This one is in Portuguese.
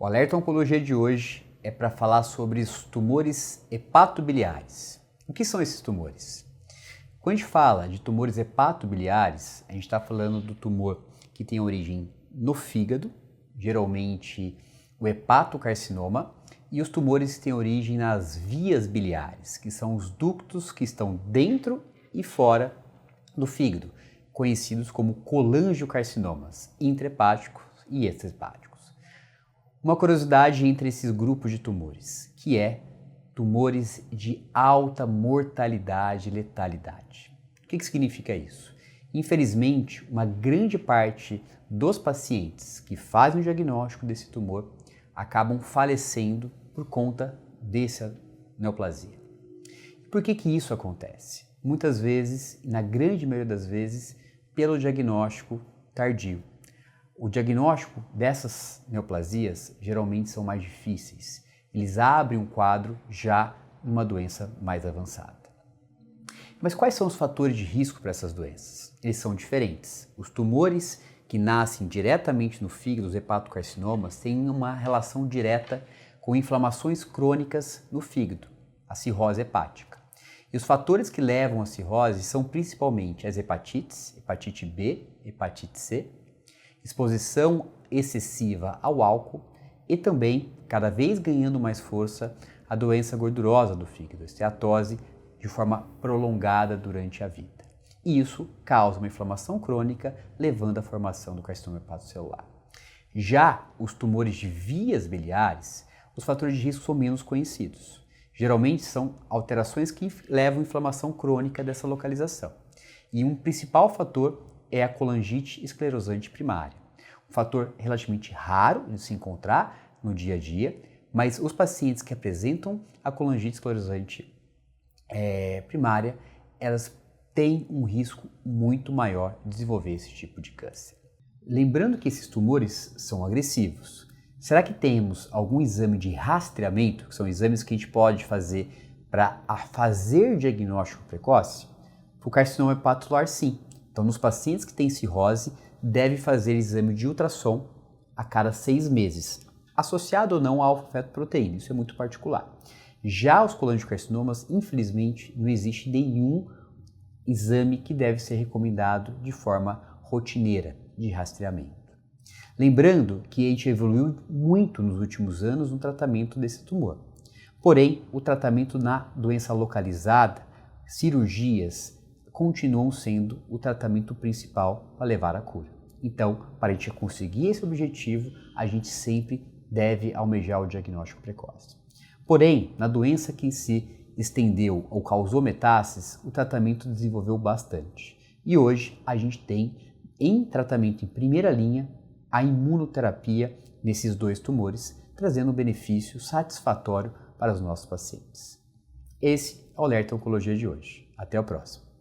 O Alerta Oncologia de hoje é para falar sobre os tumores hepatobiliares. O que são esses tumores? Quando a gente fala de tumores hepatobiliares, a gente está falando do tumor que tem origem no fígado, geralmente o hepatocarcinoma, e os tumores que têm origem nas vias biliares, que são os ductos que estão dentro e fora do fígado, conhecidos como colangiocarcinomas intrahepáticos e extrahepáticos. Uma curiosidade entre esses grupos de tumores, que é tumores de alta mortalidade e letalidade. O que significa isso? Infelizmente, uma grande parte dos pacientes que fazem o diagnóstico desse tumor acabam falecendo por conta dessa neoplasia. Por que isso acontece? Muitas vezes, na grande maioria das vezes, pelo diagnóstico tardio. O diagnóstico dessas neoplasias geralmente são mais difíceis. Eles abrem um quadro já numa doença mais avançada. Mas quais são os fatores de risco para essas doenças? Eles são diferentes. Os tumores que nascem diretamente no fígado, os hepatocarcinomas, têm uma relação direta com inflamações crônicas no fígado, a cirrose hepática. E os fatores que levam à cirrose são principalmente as hepatites, hepatite B, hepatite C, exposição excessiva ao álcool e também, cada vez ganhando mais força, a doença gordurosa do fígado, a esteatose, de forma prolongada durante a vida. E isso causa uma inflamação crônica, levando à formação do carcinoma hepatocelular. Já os tumores de vias biliares, os fatores de risco são menos conhecidos. Geralmente são alterações que levam à inflamação crônica dessa localização. E um principal fator é a colangite esclerosante primária. Um fator relativamente raro de se encontrar no dia a dia, mas os pacientes que apresentam a colangite esclerosante primária, elas têm um risco muito maior de desenvolver esse tipo de câncer. Lembrando que esses tumores são agressivos. Será que temos algum exame de rastreamento, que são exames que a gente pode fazer para fazer diagnóstico precoce? Para o carcinoma hepatocelular, sim. Então, nos pacientes que têm cirrose, deve fazer exame de ultrassom a cada 6 meses, associado ou não à alfa-fetoproteína, isso é muito particular. Já os colangiocarcinomas, infelizmente, não existe nenhum exame que deve ser recomendado de forma rotineira de rastreamento. Lembrando que a gente evoluiu muito nos últimos anos no tratamento desse tumor. Porém, o tratamento na doença localizada, cirurgias, continuam sendo o tratamento principal para levar à cura. Então, para a gente conseguir esse objetivo, a gente sempre deve almejar o diagnóstico precoce. Porém, na doença que se estendeu ou causou metástases, o tratamento desenvolveu bastante. E hoje a gente tem em tratamento em primeira linha a imunoterapia nesses 2 tumores, trazendo um benefício satisfatório para os nossos pacientes. Esse é o Alerta Oncologia de hoje. Até o próximo.